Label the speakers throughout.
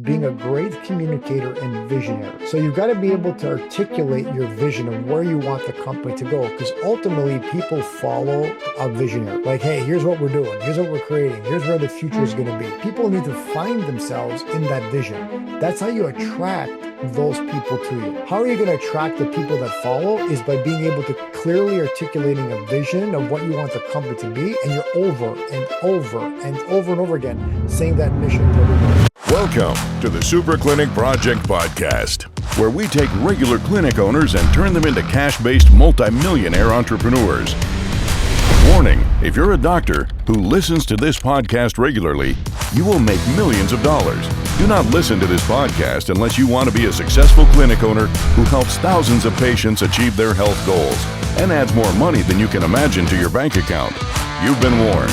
Speaker 1: being a great communicator and visionary. So you've got to be able to articulate your vision of where you want the company to go, because ultimately people follow a visionary. Like, hey, here's what we're doing. Here's what we're creating. Here's where the future is going to be. People need to find themselves in that vision. That's how you attract those people to you. How are you going to attract the people that follow is by being able to clearly articulating a vision of what you want the company to be, and you're over and over and over and over again saying that mission to everybody.
Speaker 2: Welcome to the Super Clinic Project Podcast, where we take regular clinic owners and turn them into cash-based multimillionaire entrepreneurs. Warning, if you're a doctor who listens to this podcast regularly, you will make millions of dollars. Do not listen to this podcast unless you want to be a successful clinic owner who helps thousands of patients achieve their health goals and adds more money than you can imagine to your bank account. You've been warned.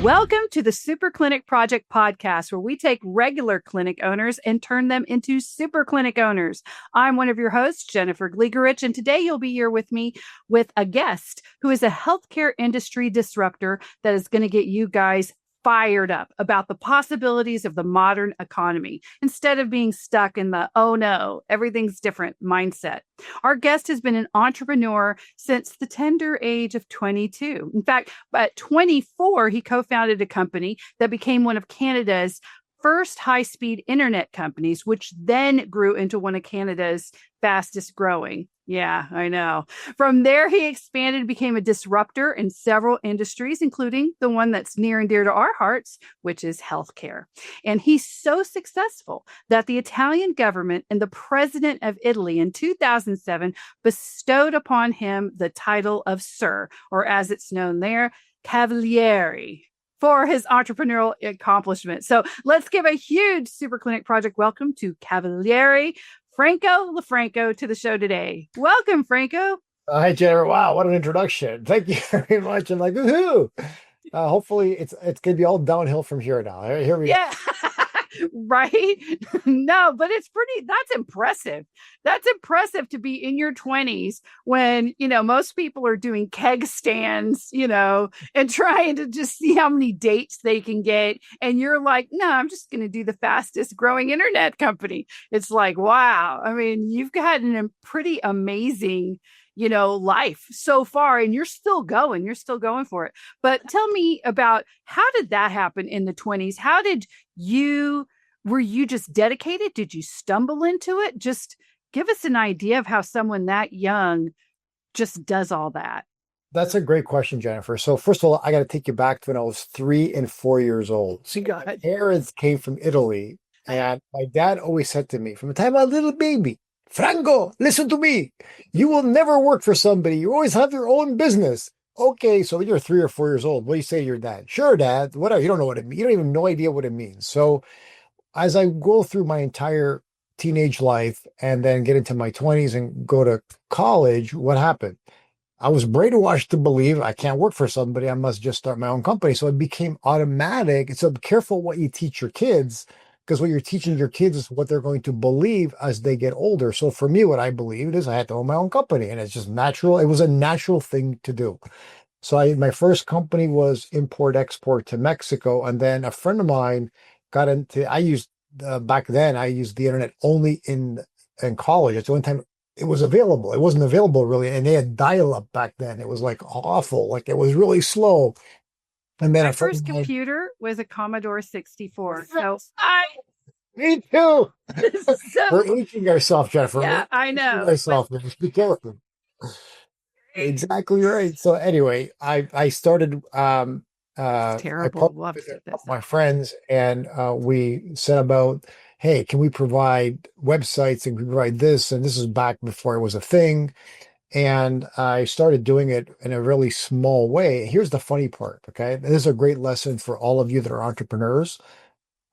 Speaker 3: Welcome to the Super Clinic Project Podcast, where we take regular clinic owners and turn them into super clinic owners. I'm one of your hosts, Jennifer Gligoric, and today you'll be here with me with a guest who is a healthcare industry disruptor that is going to get you guys fired up about the possibilities of the modern economy instead of being stuck in the, oh no, everything's different mindset. Our guest has been an entrepreneur since the tender age of 22. In fact, at 24, he co-founded a company that became one of Canada's first high-speed internet companies, which then grew into one of Canada's fastest growing. Yeah, I know. From there, he expanded and became a disruptor in several industries, including the one that's near and dear to our hearts, which is healthcare. And he's so successful that the Italian government and the president of Italy in 2007 bestowed upon him the title of Sir, or as it's known there, Cavaliere, for his entrepreneurial accomplishment. So let's give a huge Super Clinic Project welcome to Cavaliere Franco Lofranco to the show today. Welcome, Franco.
Speaker 1: Hi, Jennifer. Wow, what an introduction. Thank you very much. I'm like, woohoo. Hopefully it's going to be all downhill from here now. Here we
Speaker 3: go. Right? No, but that's impressive. That's impressive to be in your 20s when, most people are doing keg stands, and trying to just see how many dates they can get. And you're like, no, I'm just going to do the fastest growing internet company. It's like, wow. I mean, you've got a pretty amazing life so far, and you're still going for it. But tell me about, how did that happen in the 20s? Were you just dedicated? Did you stumble into it? Just give us an idea of how someone that young just does all that.
Speaker 1: That's a great question, Jennifer. So first of all, I got to take you back to when I was 3 and 4 years old.
Speaker 3: So
Speaker 1: my parents came from Italy, and my dad always said to me, from the time I was a little baby, Franco, listen to me. You will never work for somebody. You always have your own business. Okay, so you're 3 or 4 years old. What do you say to your dad? Sure, Dad. Whatever. You don't know what it means. You don't even no idea what it means. So as I go through my entire teenage life and then get into my 20s and go to college, what happened? I was brainwashed to believe I can't work for somebody. I must just start my own company. So it became automatic. So be careful what you teach your kids, because what you're teaching your kids is what they're going to believe as they get older. So for me, what I believed is I had to own my own company, and it's just natural. It was a natural thing to do. So my first company was import-export to Mexico. And then a friend of mine got into, back then, I used the internet only in college. It's the only time it was available. It wasn't available really. And they had dial-up back then. It was like awful. Like it was really slow. And then
Speaker 3: my first computer was a Commodore 64. So
Speaker 1: me too. We're aging ourselves, Jennifer.
Speaker 3: Yeah, I know.
Speaker 1: Ourselves. Just be careful. Exactly right. So anyway, I started.
Speaker 3: Terrible.
Speaker 1: Love my friends, and we set about, hey, can we provide websites and provide this? And this is back before it was a thing. And I started doing it in a really small way. Here's the funny part, okay? This is a great lesson for all of you that are entrepreneurs.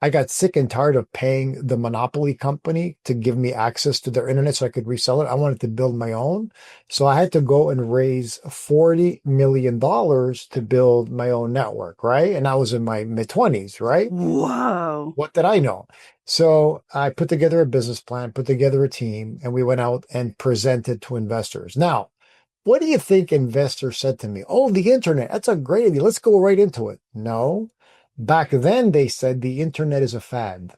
Speaker 1: I got sick and tired of paying the monopoly company to give me access to their internet so I could resell it. I wanted to build my own. So I had to go and raise $40 million to build my own network, right? And I was in my mid-20s, right?
Speaker 3: Whoa.
Speaker 1: What did I know? So I put together a business plan, put together a team, and we went out and presented to investors. Now, what do you think investors said to me? Oh, the internet, that's a great idea. Let's go right into it. No, Back then, they said the internet is a fad.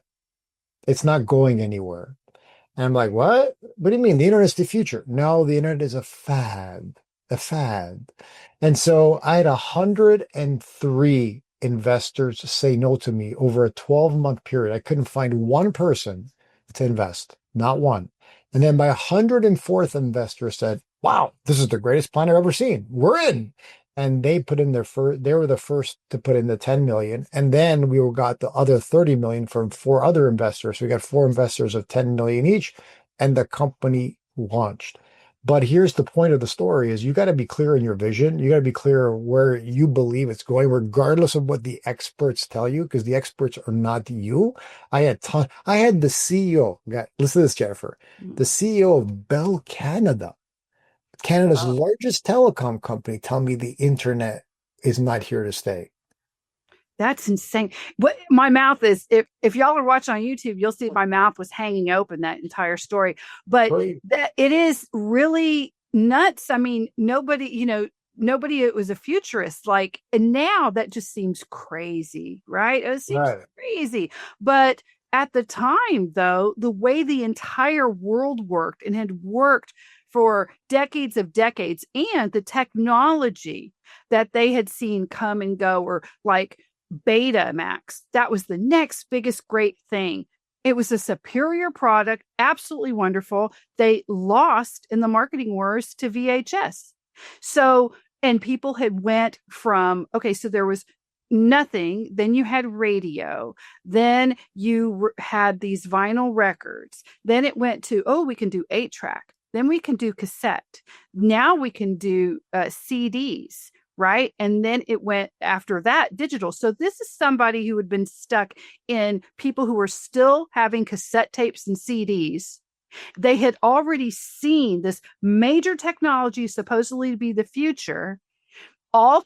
Speaker 1: It's not going anywhere. And I'm like, what? What do you mean? The internet's the future. No, the internet is a fad. And so I had 103 investors say no to me over a 12-month period. I couldn't find one person to invest, not one. And then my 104th investor said, wow, this is the greatest plan I've ever seen. We're in. And they put in their first, they were the first to put in the 10 million. And then we got the other 30 million from four other investors. So we got four investors of 10 million each, and the company launched. But here's the point of the story is you got to be clear in your vision. You got to be clear where you believe it's going, regardless of what the experts tell you, because the experts are not you. I had the CEO, listen to this, Jennifer, the CEO of Bell Canada, Canada's
Speaker 3: Oh,
Speaker 1: largest telecom company, tell me the internet is not here to stay.
Speaker 3: that's insane. What my mouth is, if y'all are watching on YouTube, you'll see my mouth was hanging open that entire story. But
Speaker 1: Right.
Speaker 3: that it is really nuts. I mean, nobody it was a futurist. Like, and now that just seems crazy, right? It seems
Speaker 1: Right.
Speaker 3: crazy. But at the time, though, the way the entire world worked and had worked for decades of decades, and the technology that they had seen come and go, or like Betamax, that was the next biggest great thing. It was a superior product, absolutely wonderful. They lost in the marketing wars to VHS. So, and people had went from, okay, so there was nothing, then you had radio, then you had these vinyl records, then it went to, oh, we can do 8-track, then we can do cassette, now we can do CDs, right? And then it went after that digital. So this is somebody who had been stuck in people who were still having cassette tapes and CDs. They had already seen this major technology supposedly to be the future. All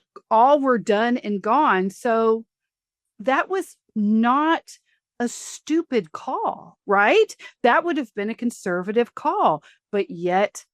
Speaker 3: were done and gone. So that was not a stupid call, right? That would have been a conservative call, but yet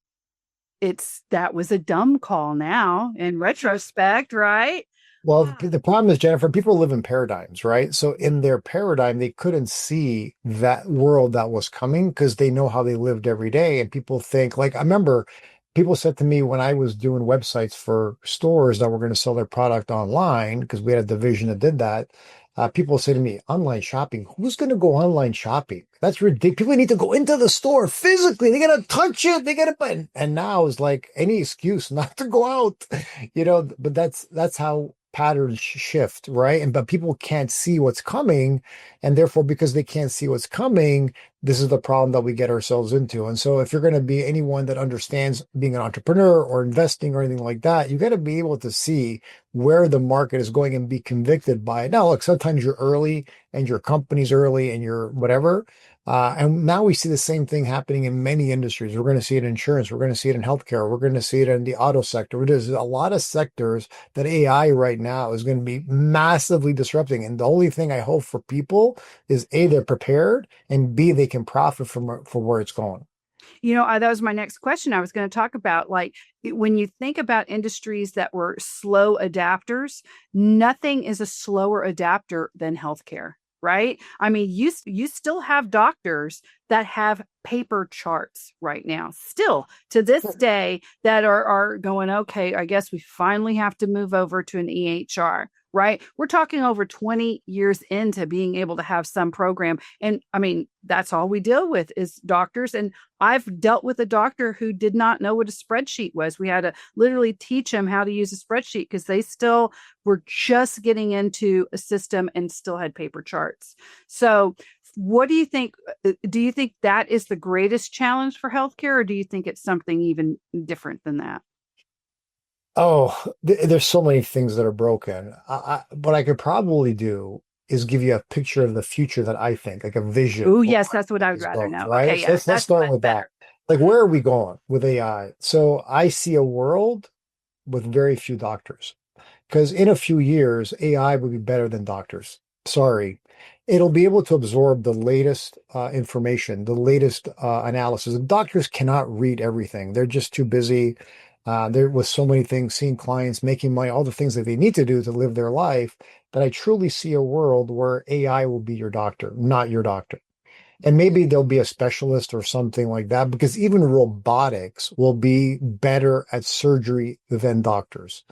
Speaker 3: that was a dumb call now in retrospect, right?
Speaker 1: Well, the problem is, Jennifer, people live in paradigms, right? So in their paradigm, they couldn't see that world that was coming because they know how they lived every day. And people think, like, I remember people said to me when I was doing websites for stores that were going to sell their product online, because we had a division that did that. People say to me, online shopping, who's going to go online shopping? That's ridiculous. People need to go into the store physically. They got to touch it. They got to put, and now is like any excuse not to go out, but that's how patterns shift, right? But people can't see what's coming. And therefore, because they can't see what's coming, this is the problem that we get ourselves into. And so if you're going to be anyone that understands being an entrepreneur or investing or anything like that, you got to be able to see where the market is going and be convicted by it. Now, look, sometimes you're early and your company's early and you're whatever. And now we see the same thing happening in many industries. We're going to see it in insurance. We're going to see it in healthcare. We're going to see it in the auto sector. There's a lot of sectors that AI right now is going to be massively disrupting. And the only thing I hope for people is A, they're prepared, and B, they can profit from where it's going.
Speaker 3: That was my next question. I was going to talk about, like, when you think about industries that were slow adapters, nothing is a slower adapter than healthcare, right? I mean, you still have doctors that have paper charts right now, still to this day, that are going, okay, I guess we finally have to move over to an EHR. Right. We're talking over 20 years into being able to have some program. And I mean, that's all we deal with is doctors. And I've dealt with a doctor who did not know what a spreadsheet was. We had to literally teach him how to use a spreadsheet because they still were just getting into a system and still had paper charts. So what do you think? Do you think that is the greatest challenge for healthcare, or do you think it's something even different than that?
Speaker 1: Oh, there's so many things that are broken. What I could probably do is give you a picture of the future that I think, like a vision.
Speaker 3: Oh, yes, that's what I would rather
Speaker 1: Goes,
Speaker 3: know.
Speaker 1: right?
Speaker 3: Okay,
Speaker 1: So
Speaker 3: yes,
Speaker 1: let's
Speaker 3: that's
Speaker 1: start
Speaker 3: much
Speaker 1: with
Speaker 3: better.
Speaker 1: that. Like, where are we going with AI? So I see a world with very few doctors. Because in a few years, AI will be better than doctors. Sorry. It'll be able to absorb the latest information, the latest analysis. Doctors cannot read everything. They're just too busy. There was so many things, seeing clients, making money, all the things that they need to do to live their life. that I truly see a world where AI will be your doctor, not your doctor. And maybe there'll be a specialist or something like that, because even robotics will be better at surgery than doctors.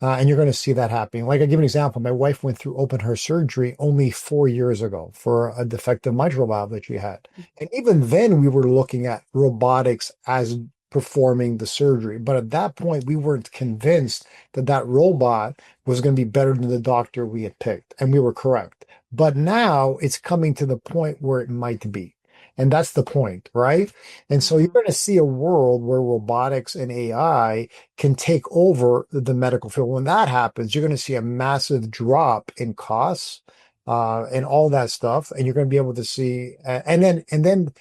Speaker 1: And you're going to see that happening. Like I give an example, my wife went through open heart surgery only 4 years ago for a defective mitral valve that she had. And even then we were looking at robotics as performing the surgery. But at that point, we weren't convinced that that robot was going to be better than the doctor we had picked. And we were correct. But now it's coming to the point where it might be. And that's the point, right? And so you're going to see a world where robotics and AI can take over the medical field. When that happens, you're going to see a massive drop in costs and all that stuff, and you're going to be able to see,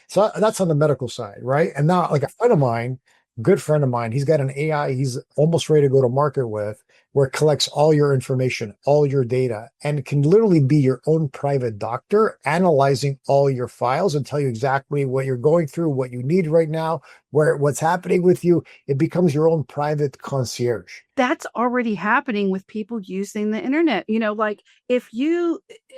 Speaker 1: so that's on the medical side, right? And now, like a friend of mine, good friend of mine, he's got an AI he's almost ready to go to market with, where it collects all your information, all your data, and it can literally be your own private doctor analyzing all your files and tell you exactly what you're going through, what you need right now, what's happening with you. It becomes your own private concierge.
Speaker 3: That's already happening with people using the internet. Like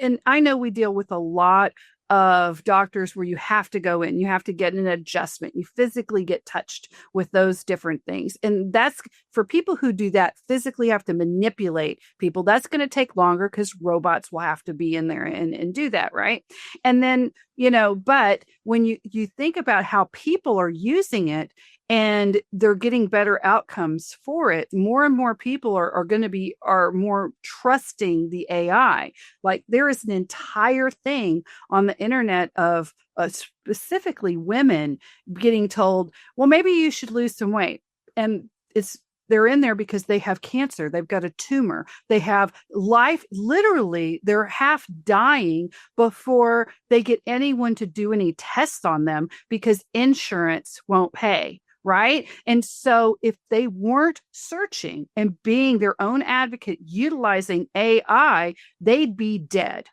Speaker 3: and I know we deal with a lot of doctors where you have to go in, you have to get an adjustment, you physically get touched with those different things. And that's for people who do that, physically have to manipulate people. That's going to take longer because robots will have to be in there and do that. Right. And then, but when you think about how people are using it, and they're getting better outcomes for it, more and more people are more trusting the AI. Like there is an entire thing on the internet of specifically women getting told, well, maybe you should lose some weight. And they're in there because they have cancer. They've got a tumor. They have life. Literally, they're half dying before they get anyone to do any tests on them because insurance won't pay. Right. And so if they weren't searching and being their own advocate, utilizing AI, they'd be dead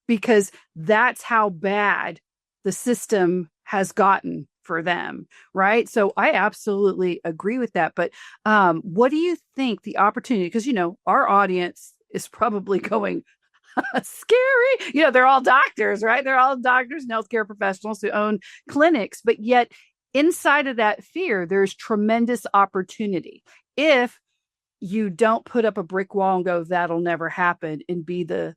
Speaker 3: because that's how bad the system has gotten for them. Right. So I absolutely agree with that. But what do you think the opportunity? Because, our audience is probably going, scary. They're all doctors, right? They're all doctors and healthcare professionals who own clinics. But yet, inside of that fear, there's tremendous opportunity. If you don't put up a brick wall and go, that'll never happen, and be the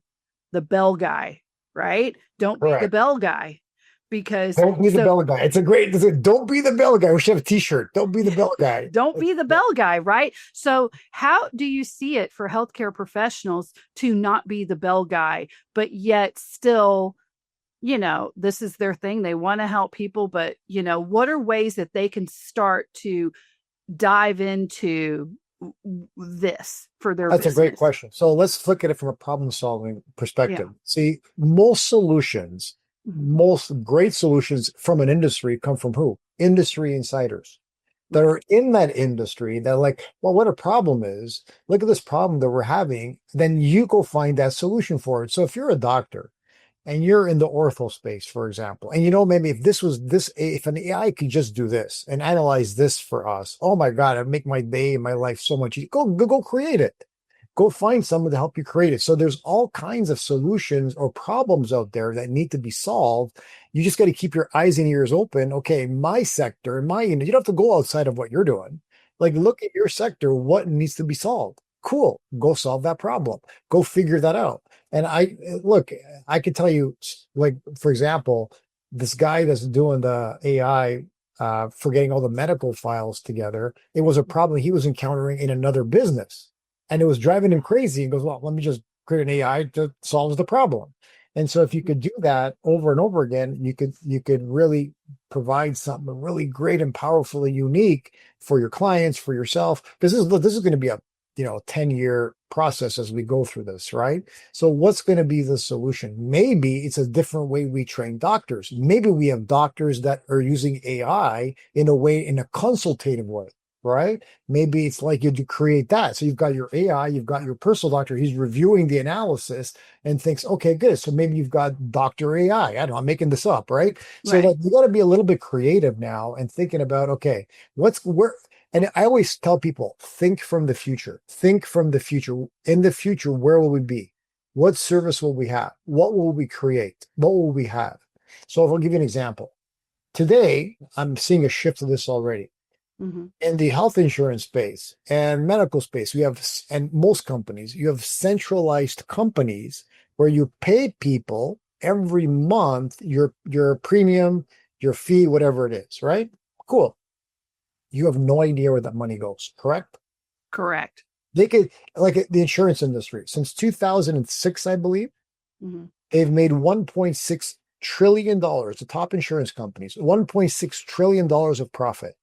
Speaker 3: bell guy, right? Don't
Speaker 1: Correct.
Speaker 3: be the bell guy, because
Speaker 1: don't be the bell guy. Don't be the bell guy. We should have a t-shirt. Don't be the bell guy.
Speaker 3: Don't be the bell guy, right? So how do you see it for healthcare professionals to not be the bell guy, but yet still, this is their thing. They want to help people, but, what are ways that they can start to dive into this for their
Speaker 1: That's
Speaker 3: business?
Speaker 1: a great question. So let's look at it from a problem solving perspective. Yeah. See, most great solutions from an industry come from who? Industry insiders that are in that industry that are like, well, what a problem is, look at this problem that we're having. Then you go find that solution for it. So if you're a doctor, and you're in the ortho space, for example, and maybe if an AI could just do this and analyze this for us, oh my God, it'd make my day and my life so much easier. Go create it. Go find someone to help you create it. So there's all kinds of solutions or problems out there that need to be solved. You just got to keep your eyes and ears open. Okay, my sector, you don't have to go outside of what you're doing. Like, look at your sector, what needs to be solved. Cool. Go solve that problem. Go figure that out. And I could tell you, like, for example, this guy that's doing the AI for getting all the medical files together, it was a problem he was encountering in another business. And it was driving him crazy. He goes, well, let me just create an AI that solves the problem. And so if you could do that over and over again, you could really provide something really great and powerfully unique for your clients, for yourself, because this is going to be a 10-year process as we go through this, right? So what's going to be the solution? Maybe it's a different way we train doctors. Maybe we have doctors that are using AI in a consultative way, right? Maybe it's like you create that. So you've got your AI, you've got your personal doctor, he's reviewing the analysis and thinks, okay, good. So maybe you've got Dr. AI. I don't know, I'm making this up, right? So like, you got to be a little bit creative now and thinking about, okay, and I always tell people, think from the future. Think from the future. In the future, where will we be? What service will we have? What will we create? What will we have? So if I'll give you an example. Today, I'm seeing a shift to this already.
Speaker 3: Mm-hmm.
Speaker 1: In the health insurance space and medical space, and most companies, you have centralized companies where you pay people every month your premium, your fee, whatever it is, right? Cool. You have no idea where that money goes, correct?
Speaker 3: Correct.
Speaker 1: They could, like the insurance industry, since 2006, I believe,
Speaker 3: Mm-hmm.
Speaker 1: they've made $1.6 trillion, the top insurance companies, $1.6 trillion of profit.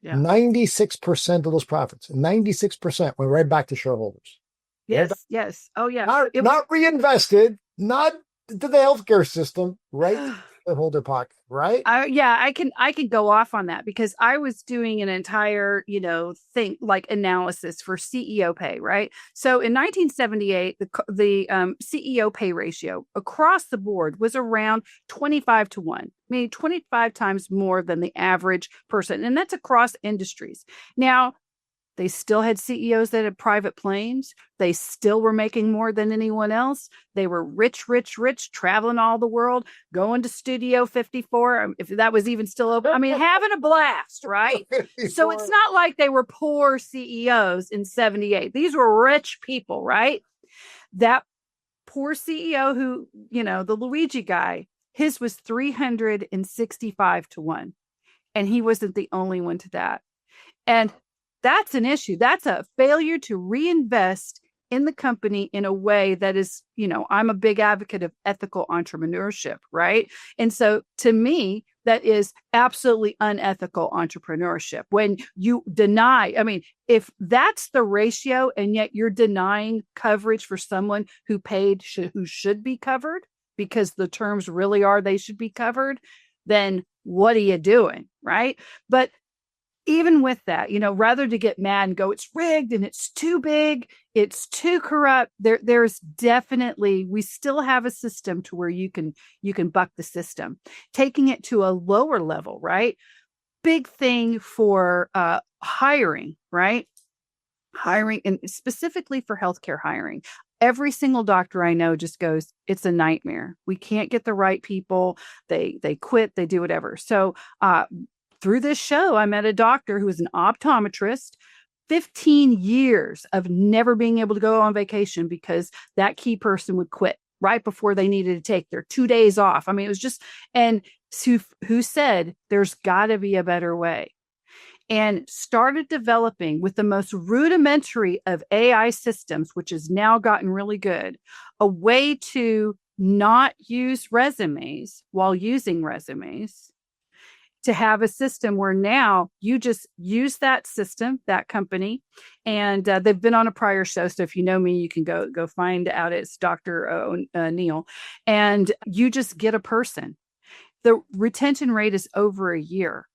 Speaker 3: Yeah.
Speaker 1: 96% of those profits, 96% went right back to shareholders.
Speaker 3: Yes.
Speaker 1: Right?
Speaker 3: Yes. Oh, yeah.
Speaker 1: Not reinvested, not to the healthcare system, right to the shareholder pocket, right?
Speaker 3: I can go off on that because I was doing an entire, thing like analysis for CEO pay, right? So in 1978, the CEO pay ratio across the board was around 25-1, meaning 25 times more than the average person, and that's across industries. Now, they still had CEOs that had private planes. They still were making more than anyone else. They were rich, rich, rich, traveling all the world, going to Studio 54, if that was even still open. I mean, having a blast, right? So it's not like they were poor CEOs in 78. These were rich people, right? That poor CEO who, the Luigi guy, his was 365-1. And he wasn't the only one to that. And that's an issue. That's a failure to reinvest in the company in a way that is, I'm a big advocate of ethical entrepreneurship, right? And so to me, that is absolutely unethical entrepreneurship. When you deny, if that's the ratio and yet you're denying coverage for someone who should be covered because the terms really are they should be covered, then what are you doing, right? But even with that, rather to get mad and go, it's rigged and it's too big, it's too corrupt. There's definitely, we still have a system to where you can buck the system. Taking it to a lower level, right? Big thing for hiring, right? Hiring, and specifically for healthcare hiring. Every single doctor I know just goes, it's a nightmare. We can't get the right people. They quit, they do whatever. So, through this show, I met a doctor who was an optometrist, 15 years of never being able to go on vacation because that key person would quit right before they needed to take their 2 days off. It was just, and who said there's got to be a better way, and started developing with the most rudimentary of AI systems, which has now gotten really good, a way to not use resumes while using resumes, to have a system where now you just use that system, that company, and they've been on a prior show. So if you know me, you can go find out. It's Dr. Neil, and you just get a person. The retention rate is over a year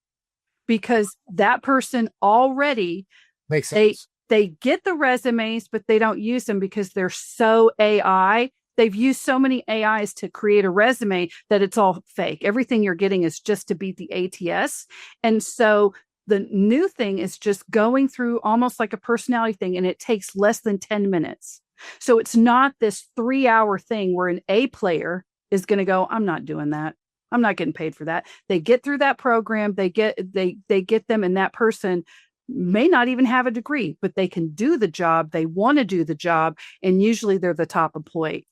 Speaker 3: because that person already
Speaker 1: makes sense.
Speaker 3: They get the resumes, but they don't use them because they're so AI. They've used so many AIs to create a resume that it's all fake. Everything you're getting is just to beat the ATS. And so the new thing is just going through almost like a personality thing, and it takes less than 10 minutes. So it's not this 3-hour thing where an A player is going to go, I'm not doing that. I'm not getting paid for that. They get through that program, they get them, and that person may not even have a degree, but they can do the job. They want to do the job. And usually they're the top employee.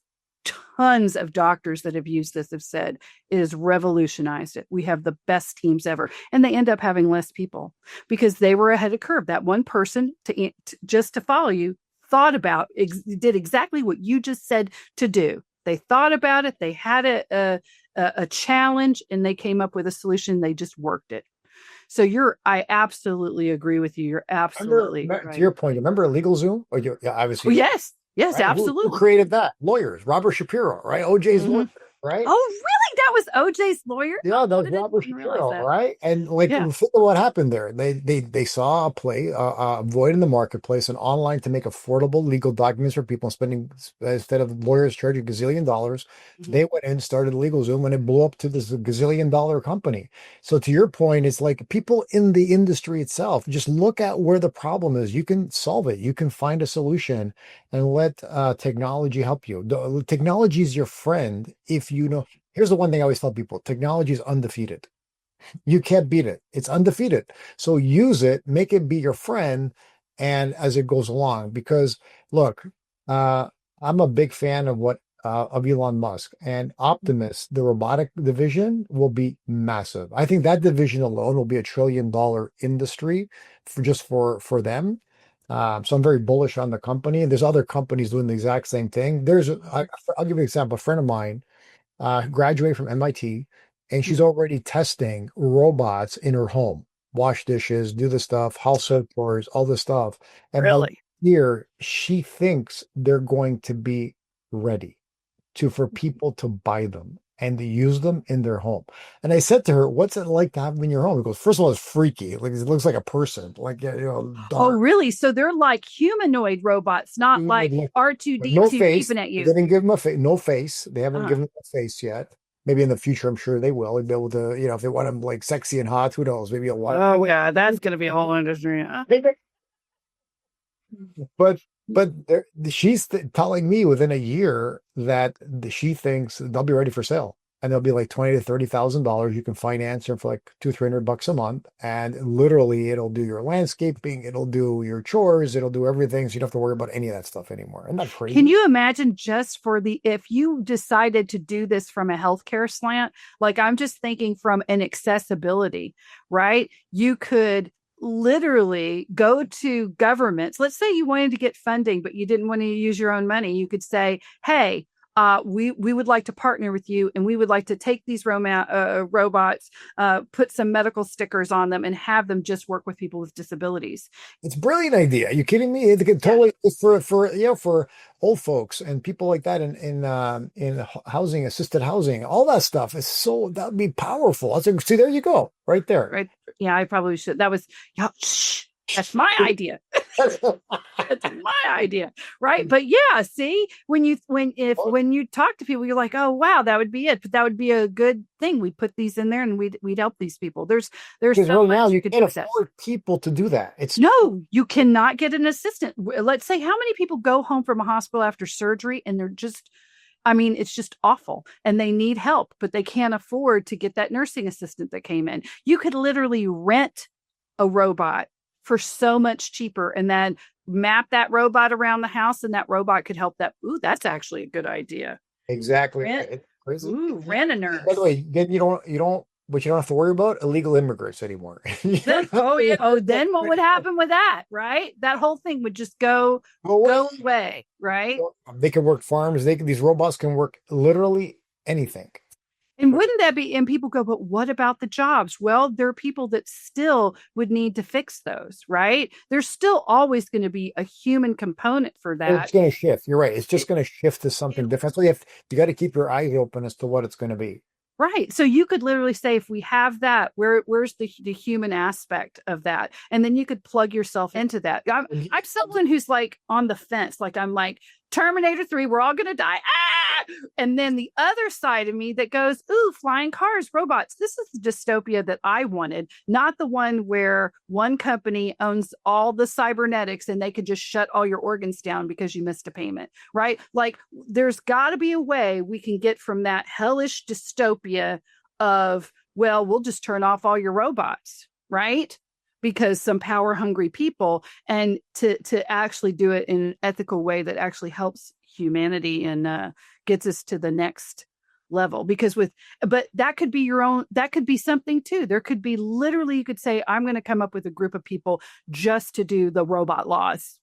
Speaker 3: Tons of doctors that have used this have said it has revolutionized it. We have the best teams ever. And they end up having less people because they were ahead of curve. That one person just to follow you did exactly what you just said to do. They thought about it. They had a challenge and they came up with a solution. They just worked it. So I absolutely agree with you. You're absolutely right.
Speaker 1: To your point, remember LegalZoom? Obviously.
Speaker 3: Oh, yes. Yes,
Speaker 1: right?
Speaker 3: absolutely.
Speaker 1: Who created that? Lawyers, Robert Shapiro, right? OJ's lawyer, right?
Speaker 3: Oh, really? that was OJ's lawyer?
Speaker 1: Yeah, that
Speaker 3: I
Speaker 1: was Robert
Speaker 3: didn't realize
Speaker 1: Shapiro,
Speaker 3: that.
Speaker 1: right? And like,
Speaker 3: Yeah.
Speaker 1: think of what happened there. They saw a void in the marketplace and online to make affordable legal documents for people, spending instead of lawyers charging gazillion dollars,
Speaker 3: Mhm.
Speaker 1: they went and started LegalZoom, and it blew up to this gazillion dollar company. So to your point, it's like people in the industry itself just look at where the problem is. You can solve it. You can find a solution and let technology help you. Technology is your friend if you know. Here's the one thing I always tell people: technology is undefeated. You can't beat it. It's undefeated. So use it, make it be your friend, and as it goes along. Because look, uh, I'm a big fan of what of Elon Musk and Optimus, the robotic division, will be massive. I think that division alone will be $1 trillion industry for them. So I'm very bullish on the company. And there's other companies doing the exact same thing. I'll give you an example. A friend of mine graduated from MIT, and she's already testing robots in her home, wash dishes, do the stuff, household chores, all this stuff. And by
Speaker 3: Really?
Speaker 1: here, she thinks they're going to be ready for people to buy them and to use them in their home. And I said to her, "What's it like to have them in your home?" He goes, "First of all, it's freaky. Like it looks like a person, like
Speaker 3: Oh,
Speaker 1: dark,
Speaker 3: really? So they're like humanoid robots, not like
Speaker 1: with no
Speaker 3: R2D2
Speaker 1: face.
Speaker 3: peeping at
Speaker 1: They
Speaker 3: you.
Speaker 1: didn't give him a face, no face. They haven't
Speaker 3: Uh,
Speaker 1: given him a face yet. Maybe in the future, I'm sure they will. They'll be able to, if they want him like sexy and hot, who knows? Maybe a lot.
Speaker 3: oh, yeah, that's going to be a whole industry.
Speaker 1: But she's telling me within a year that she thinks they'll be ready for sale, and they'll be like $20,000 to $30,000. You can finance them for like $200-300 a month, and literally it'll do your landscaping, it'll do your chores, it'll do everything, so you don't have to worry about any of that stuff anymore. Isn't that
Speaker 3: Can
Speaker 1: crazy?
Speaker 3: you imagine just if you decided to do this from a healthcare slant, like I'm just thinking from an accessibility, right? You could literally go to governments. Let's say you wanted to get funding, but you didn't want to use your own money. You could say, hey, we would like to partner with you, and we would like to take these robots, put some medical stickers on them, and have them just work with people with disabilities.
Speaker 1: It's a brilliant idea. Are you kidding me? It could totally for old folks and people like that in housing, assisted housing, all that stuff is so that'd be powerful. I was like, see, there you go, right there.
Speaker 3: Right? Yeah, I probably should. That was yeah. Shh, that's my idea. That's my idea, right? But yeah, see, when you talk to people, you're like, oh wow, that would be it. But that would be a good thing. We'd put these in there, and we'd help these people. There's
Speaker 1: Because
Speaker 3: so
Speaker 1: right now
Speaker 3: much
Speaker 1: you
Speaker 3: you could do
Speaker 1: can't
Speaker 3: with that.
Speaker 1: afford people to do that. It's
Speaker 3: No, you cannot get an assistant. Let's say how many people go home from a hospital after surgery and they're just, I mean, it's just awful and they need help, but they can't afford to get that nursing assistant that came in. You could literally rent a robot for so much cheaper and then map that robot around the house and that robot could help that. Ooh, that's actually a good idea.
Speaker 1: exactly
Speaker 3: Rent,
Speaker 1: it's crazy.
Speaker 3: rent a
Speaker 1: By the
Speaker 3: nurse.
Speaker 1: way, then but you don't have to worry about illegal immigrants anymore.
Speaker 3: Oh yeah. Oh, then what would happen with that? Right? That whole thing would just go away. Right?
Speaker 1: They can work farms. These robots can work literally anything.
Speaker 3: And wouldn't that be? And people go, but what about the jobs? Well, there are people that still would need to fix those. Right? There's still always going to be a human component for that.
Speaker 1: It's going to shift. You're right. It's just going to shift to something different. So you got to keep your eyes open as to what it's going to be.
Speaker 3: Right. So you could literally say, if we have that, where's the human aspect of that? And then you could plug yourself into that. I'm someone who's like on the fence. Like I'm like, Terminator 3, we're all going to die. Ah! And then the other side of me that goes, ooh, flying cars, robots. This is the dystopia that I wanted, not the one where one company owns all the cybernetics and they could just shut all your organs down because you missed a payment, right? Like there's got to be a way we can get from that hellish dystopia of, well, we'll just turn off all your robots, right? Because some power hungry people, and to actually do it in an ethical way that actually helps humanity and gets us to the next level. Because but that could be that could be something too. There could be literally, you could say, I'm going to come up with a group of people just to do the robot laws.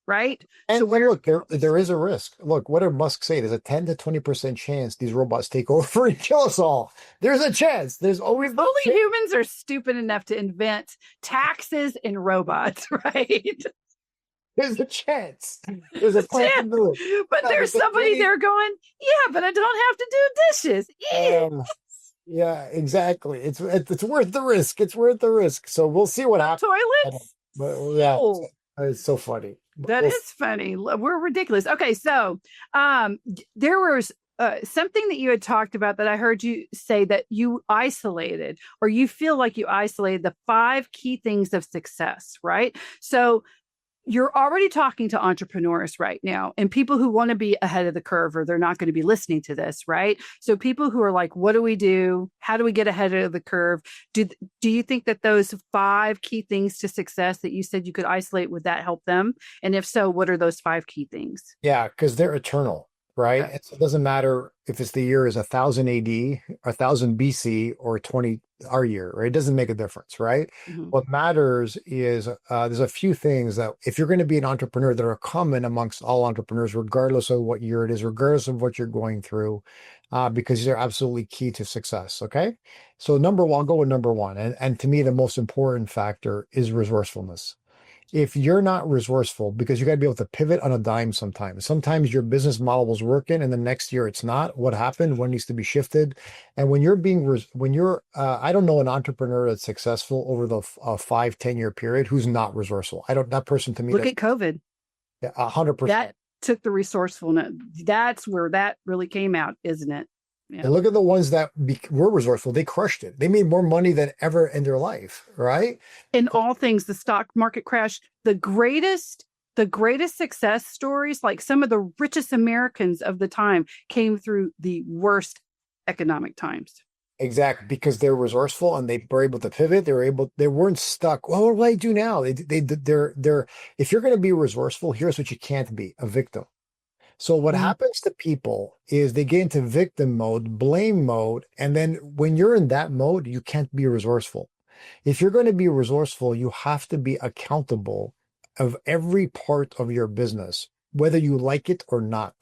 Speaker 3: Right.
Speaker 1: And
Speaker 3: So
Speaker 1: look, there is a risk. Look, what did Musk say? There's a 10 to 20% chance these robots take over and kill us all. There's a chance. There's always
Speaker 3: only humans are stupid enough to invent taxes and robots, right?
Speaker 1: There's a chance. There's a possibility.
Speaker 3: But there's somebody there going, yeah, but I don't have to do dishes. Yeah.
Speaker 1: Yeah, exactly. It's worth the risk. It's worth the risk. So we'll see what happens.
Speaker 3: Toilets?
Speaker 1: But yeah,
Speaker 3: Oh,
Speaker 1: it's so funny. But
Speaker 3: that
Speaker 1: we'll
Speaker 3: is funny. We're ridiculous. Okay, so there was something that you had talked about that I heard you say that you isolated, or you feel like you isolated the 5 key things of success, right? So you're already talking to entrepreneurs right now and people who want to be ahead of the curve, or they're not going to be listening to this, right? So people who are like, what do we do? How do we get ahead of the curve? Do you think that those 5 key things to success that you said you could isolate, would that help them? And if so, what are those 5 key things?
Speaker 1: Yeah, because they're eternal, right?
Speaker 3: Okay.
Speaker 1: And so it doesn't matter if it's the year is 1000 AD, 1000 BC, or 20 our year, right? It doesn't make a difference, right?
Speaker 3: Mm-hmm.
Speaker 1: What matters is there's a few things that if you're going to be an entrepreneur that are common amongst all entrepreneurs, regardless of what year it is, regardless of what you're going through, because they're absolutely key to success. Okay. So number one, I'll go with number one. And to me, the most important factor is resourcefulness. If you're not resourceful, because you got to be able to pivot on a dime sometimes. Sometimes your business model was working and the next year it's not. What happened? What needs to be shifted? And when you're I don't know an entrepreneur that's successful over the 5, 10 year period who's not resourceful. I don't, that person to me,
Speaker 3: Look
Speaker 1: that's
Speaker 3: at COVID.
Speaker 1: 100%.
Speaker 3: That took the resourcefulness. That's where that really came out, isn't it? Yeah.
Speaker 1: And look at the ones that were resourceful. They crushed it. They made more money than ever in their life, right?
Speaker 3: In all things, the stock market crash, the greatest success stories, like some of the richest Americans of the time, came through the worst economic times.
Speaker 1: Exactly, because they're resourceful and they were able to pivot. They weren't stuck. Well, what do I do now? They're, if you're going to be resourceful, here's what you can't be: a victim. So what
Speaker 3: Mm.
Speaker 1: happens to people is they get into victim mode, blame mode, and then when you're in that mode, you can't be resourceful. If you're going to be resourceful, you have to be accountable of every part of your business, whether you like it or not.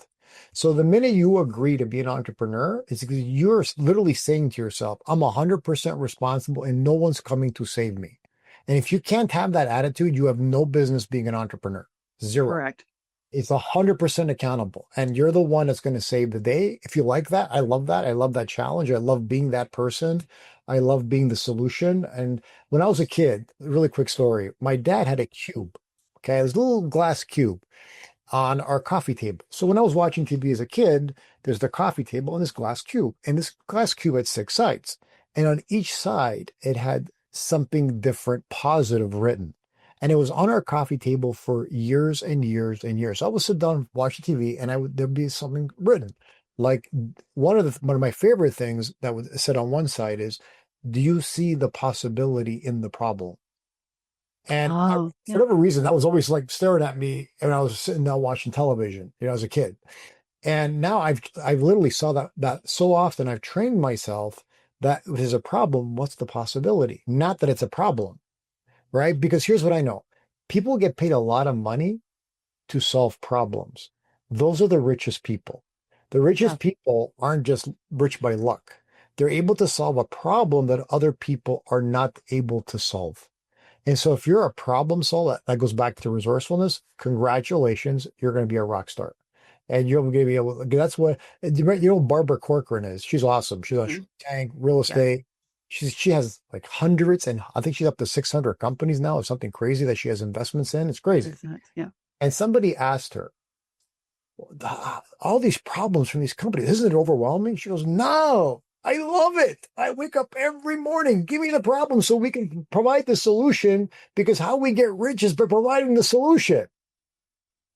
Speaker 1: So the minute you agree to be an entrepreneur, it's because you're literally saying to yourself, I'm 100% responsible and no one's coming to save me. And if you can't have that attitude, you have no business being an entrepreneur. Zero.
Speaker 3: Correct.
Speaker 1: It's 100% accountable. And you're the one that's going to save the day. If you like that, I love that. I love that challenge. I love being that person. I love being the solution. And when I was a kid, a really quick story, my dad had a cube. Okay, this little glass cube on our coffee table. So when I was watching TV as a kid, there's the coffee table and this glass cube. And this glass cube had 6 sides. And on each side, it had something different, positive written. And it was on our coffee table for years and years and years. So I would sit down, watch the TV, and there'd be something written. Like one of my favorite things that was said on one side is, "Do you see the possibility in the problem?" And
Speaker 3: Oh,
Speaker 1: for
Speaker 3: yeah.
Speaker 1: whatever reason, that was always like staring at me when I was sitting down watching television, as a kid. And now I've literally saw that so often. I've trained myself that if there's a problem, what's the possibility? Not that it's a problem, right? Because here's what I know. People get paid a lot of money to solve problems. Those are the richest people. The
Speaker 3: Yeah.
Speaker 1: richest people aren't just rich by luck. They're able to solve a problem that other people are not able to solve. And so if you're a problem solver, that goes back to resourcefulness, congratulations, you're going to be a rock star. And you're going to be able, that's what, Barbara Corcoran is. She's awesome. She's on
Speaker 3: Mhm.
Speaker 1: Tank, real
Speaker 3: Yeah.
Speaker 1: estate. She has like hundreds, and I think she's up to 600 companies now, or something crazy that she has investments in. It's crazy.
Speaker 3: Yeah.
Speaker 1: And somebody asked her, all these problems from these companies, isn't it overwhelming? She goes, no, I love it. I wake up every morning, give me the problem so we can provide the solution, because how we get rich is by providing the solution.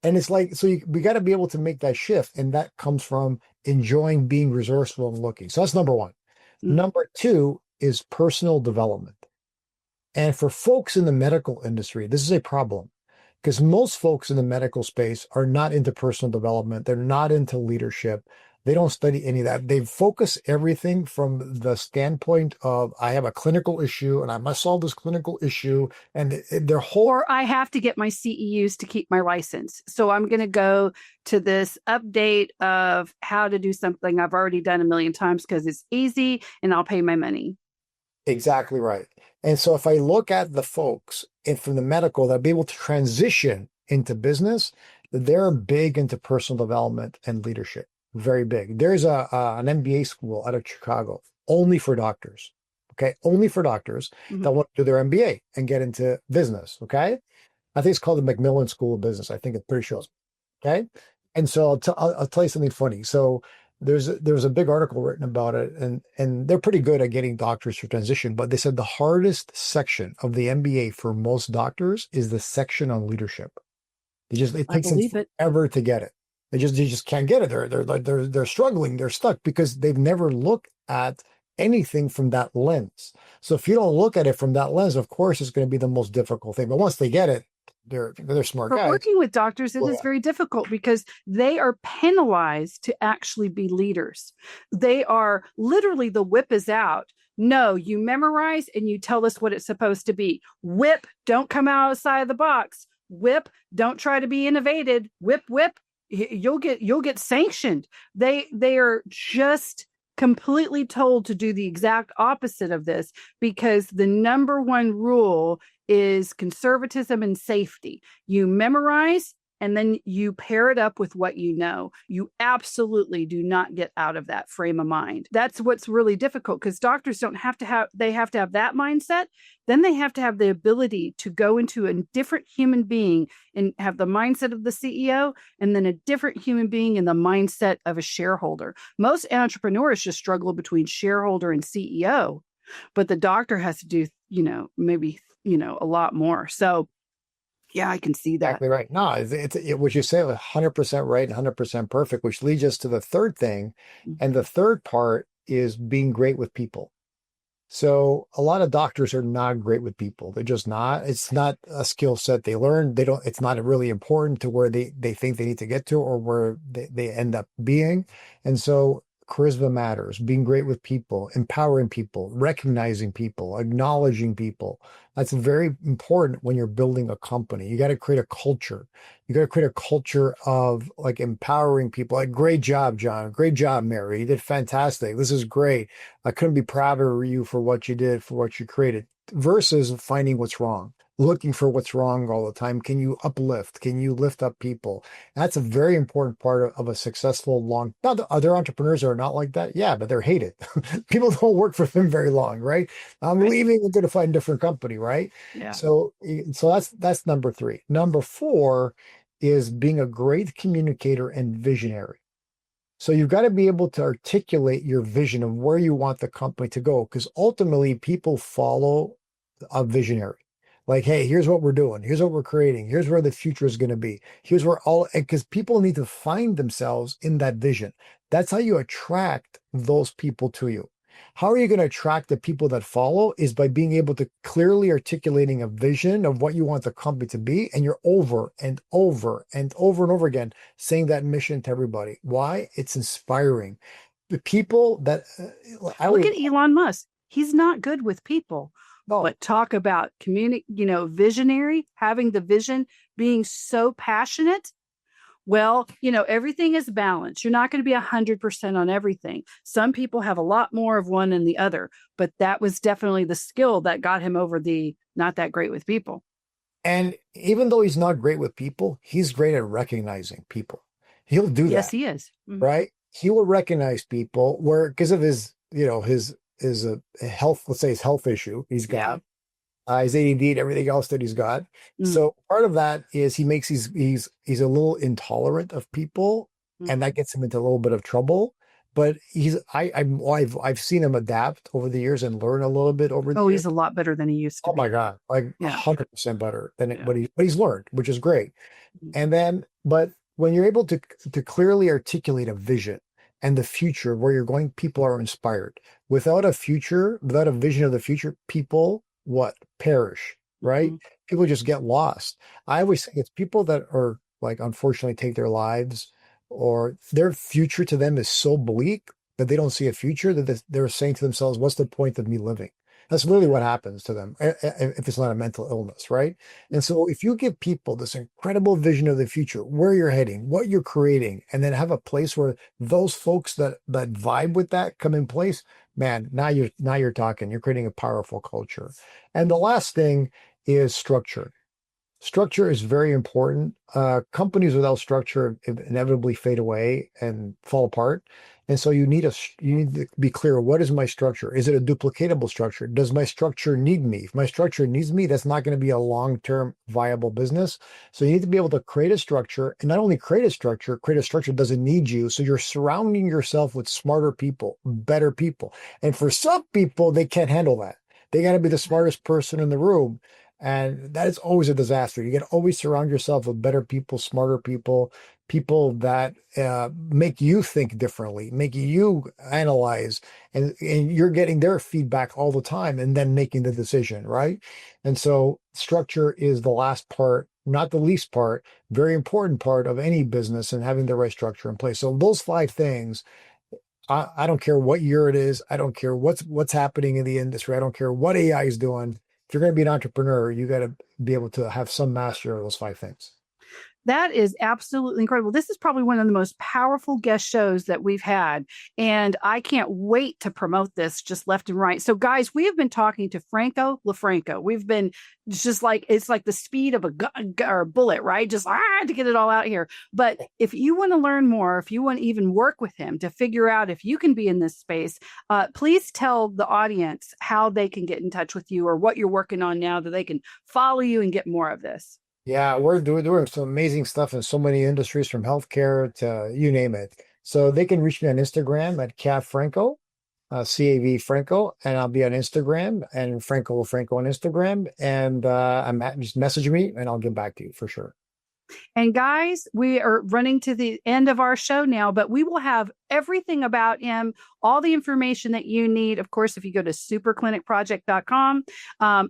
Speaker 1: And it's like, so we got to be able to make that shift. And that comes from enjoying being resourceful and looking. So that's number one.
Speaker 3: Mhm.
Speaker 1: Number two is personal development. And for folks in the medical industry, this is a problem, because most folks in the medical space are not into personal development. They're not into leadership. They don't study any of that. They focus everything from the standpoint of, I have a clinical issue and I must solve this clinical issue. And their whole,
Speaker 3: Or I have to get my CEUs to keep my license. So I'm going to go to this update of how to do something I've already done a million times because it's easy and I'll pay my money.
Speaker 1: exactly right. And so if I look at the folks from the medical that be able to transition into business, they're big into personal development and leadership. Very big. There's an MBA school out of Chicago. only for doctors. Okay. Only for doctors
Speaker 3: Mhm.
Speaker 1: that want to do their MBA and get into business. Okay. I think it's called the Macmillan School of Business. I think it's pretty sure. Okay. And so I'll tell you something funny. So there's a big article written about it, and they're pretty good at getting doctors to transition, but they said the hardest section of the MBA for most doctors is the section on leadership. It
Speaker 3: I
Speaker 1: takes them
Speaker 3: believe it.
Speaker 1: forever to get it. They just can't get it. They're struggling. They're stuck because they've never looked at anything from that lens. So if you don't look at it from that lens, of course, it's going to be the most difficult thing. But once they get it, they're smart
Speaker 3: For
Speaker 1: guys.
Speaker 3: working with doctors, it
Speaker 1: Well,
Speaker 3: is very difficult because they are penalized to actually be leaders. They are literally, the whip is out. No, you memorize and you tell us what it's supposed to be. Whip, don't come outside of the box. Whip, don't try to be innovative. Whip, whip, you'll get sanctioned. They are just completely told to do the exact opposite of this because the number one rule is conservatism and safety. You memorize and then you pair it up with what you know. You absolutely do not get out of that frame of mind. That's what's really difficult because doctors don't have to have, they have to have that mindset. Then they have to have the ability to go into a different human being and have the mindset of the CEO and then a different human being in the mindset of a shareholder. Most entrepreneurs just struggle between shareholder and CEO, but the doctor has to do, maybe, a lot more. So yeah, I can see that.
Speaker 1: exactly right. No, what you say 100% right, 100% perfect, which leads us to the third thing. And the third part is being great with people. So a lot of doctors are not great with people. They're just not. It's not a skill set they learn. It's not really important to where they think they need to get to or where they end up being. And so charisma matters, being great with people, empowering people, recognizing people, acknowledging people. That's very important when you're building a company. You got to create a culture. You got to create a culture of like empowering people. Like, great job, John. Great job, Mary. You did fantastic. This is great. I couldn't be prouder of you for what you did, for what you created, versus finding what's wrong, looking for what's wrong all the time. Can you uplift? Can you lift up people? That's a very important part of a successful now, the other entrepreneurs are not like that. Yeah, but they're hated. People don't work for them very long, right? I'm
Speaker 3: Right.
Speaker 1: leaving and going to find a different company, right?
Speaker 3: Yeah.
Speaker 1: So that's number 3. Number 4 is being a great communicator and visionary. So you've got to be able to articulate your vision of where you want the company to go, because ultimately people follow a visionary. Like, hey, here's what we're doing. Here's what we're creating. Here's where the future is going to be. Here's where because people need to find themselves in that vision. That's how you attract those people to you. How are you going to attract the people that follow is by being able to clearly articulating a vision of what you want the company to be. And you're over and over and over and over again saying that mission to everybody. Why? It's inspiring. The people that
Speaker 3: Look at Elon Musk. He's not good with people.
Speaker 1: no,
Speaker 3: But talk about visionary, having the vision, being so passionate. Well, everything is balanced. You're not going to be 100% on everything. Some people have a lot more of one than the other, but that was definitely the skill that got him over the not that great with people.
Speaker 1: and even though he's not great with people, he's great at recognizing people. He'll do
Speaker 3: Yes,
Speaker 1: that,
Speaker 3: he is. Mhm.
Speaker 1: right? He will recognize people where because of his health, let's say his health issue he's got. His ADD and everything else that he's got.
Speaker 3: Mm.
Speaker 1: So part of that is he's a little intolerant of people, and that gets him into a little bit of trouble. But I've seen him adapt over the years and learn a little bit over the
Speaker 3: Oh,
Speaker 1: years.
Speaker 3: he's a lot better than he used to
Speaker 1: Oh
Speaker 3: be.
Speaker 1: my God, like
Speaker 3: Yeah.
Speaker 1: 100% better than
Speaker 3: Yeah.
Speaker 1: what he's learned, which is great.
Speaker 3: Mhm.
Speaker 1: And then, but when you're able to clearly articulate a vision and the future where you're going, people are inspired. Without a future, without a vision of the future, people perish, right?
Speaker 3: Mhm.
Speaker 1: People just get lost. I always think it's people that are like, unfortunately, take their lives or their future to them is so bleak that they don't see a future that they're saying to themselves, what's the point of me living? That's really what happens to them if it's not a mental illness, right? And so if you give people this incredible vision of the future, where you're heading, what you're creating, and then have a place where those folks that vibe with that come in place, man, now you're talking. You're creating a powerful culture. And the last thing is structure. Structure is very important. Companies without structure inevitably fade away and fall apart. And so you need to be clear. What is my structure? Is it a duplicatable structure? Does my structure need me? If my structure needs me, that's not going to be a long-term viable business. So you need to be able to create a structure, and not only create a structure doesn't need you. So you're surrounding yourself with smarter people, better people. And for some people, they can't handle that. They got to be the smartest person in the room. And that is always a disaster. You got to always surround yourself with better people, smarter people, people that make you think differently, make you analyze, and you're getting their feedback all the time and then making the decision, right? And so structure is the last part, not the least part, very important part of any business, and having the right structure in place. So those 5 things, I don't care what year it is. I don't care what's happening in the industry. I don't care what AI is doing. If you're going to be an entrepreneur, you got to be able to have some mastery of those 5 things.
Speaker 3: That is absolutely incredible. This is probably one of the most powerful guest shows that we've had. And I can't wait to promote this just left and right. So guys, we have been talking to Franco Lofranco. We've been just like, it's like the speed of a gun or a bullet, right? Just to get it all out here. But if you want to learn more, if you want to even work with him to figure out if you can be in this space, please tell the audience how they can get in touch with you or what you're working on now that they can follow you and get more of this.
Speaker 1: Yeah, we're doing some amazing stuff in so many industries, from healthcare to you name it. So they can reach me on Instagram at Cav Franco, CAV Franco, and I'll be on Instagram and Franco on Instagram. And just message me and I'll get back to you for sure.
Speaker 3: And guys, we are running to the end of our show now, but we will have everything about him, all the information that you need. Of course, if you go to superclinicproject.com,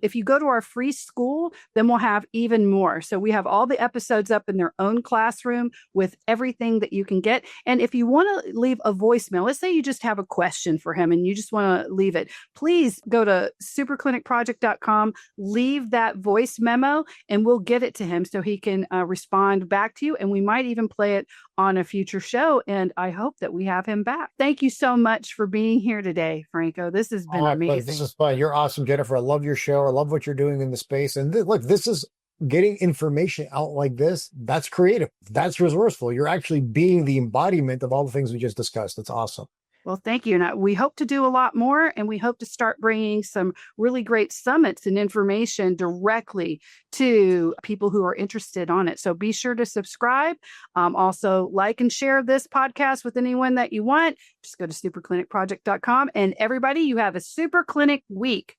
Speaker 3: if you go to our free school, then we'll have even more. So we have all the episodes up in their own classroom with everything that you can get. And if you want to leave a voicemail, let's say you just have a question for him and you just want to leave it, please go to superclinicproject.com, leave that voice memo, and we'll get it to him so he can respond back to you. And we might even play it on a future show. And I hope that we have him back. Thank you so much for being here today, Franco. This has been amazing.
Speaker 1: This is fun. You're awesome, Jennifer. I love your show. I love what you're doing in the space. And look, this is getting information out like this. That's creative. That's resourceful. You're actually being the embodiment of all the things we just discussed. That's awesome.
Speaker 3: Well, thank you. And we hope to do a lot more, and we hope to start bringing some really great summits and information directly to people who are interested on it. So be sure to subscribe. Also, like and share this podcast with anyone that you want. Just go to superclinicproject.com. And everybody, you have a super clinic week.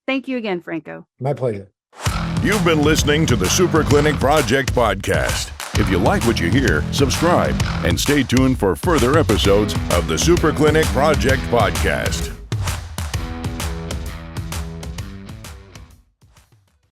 Speaker 3: Thank you again, Franco.
Speaker 1: My pleasure.
Speaker 2: You've been listening to the Super Clinic Project podcast. If you like what you hear, subscribe and stay tuned for further episodes of the Super Clinic Project podcast.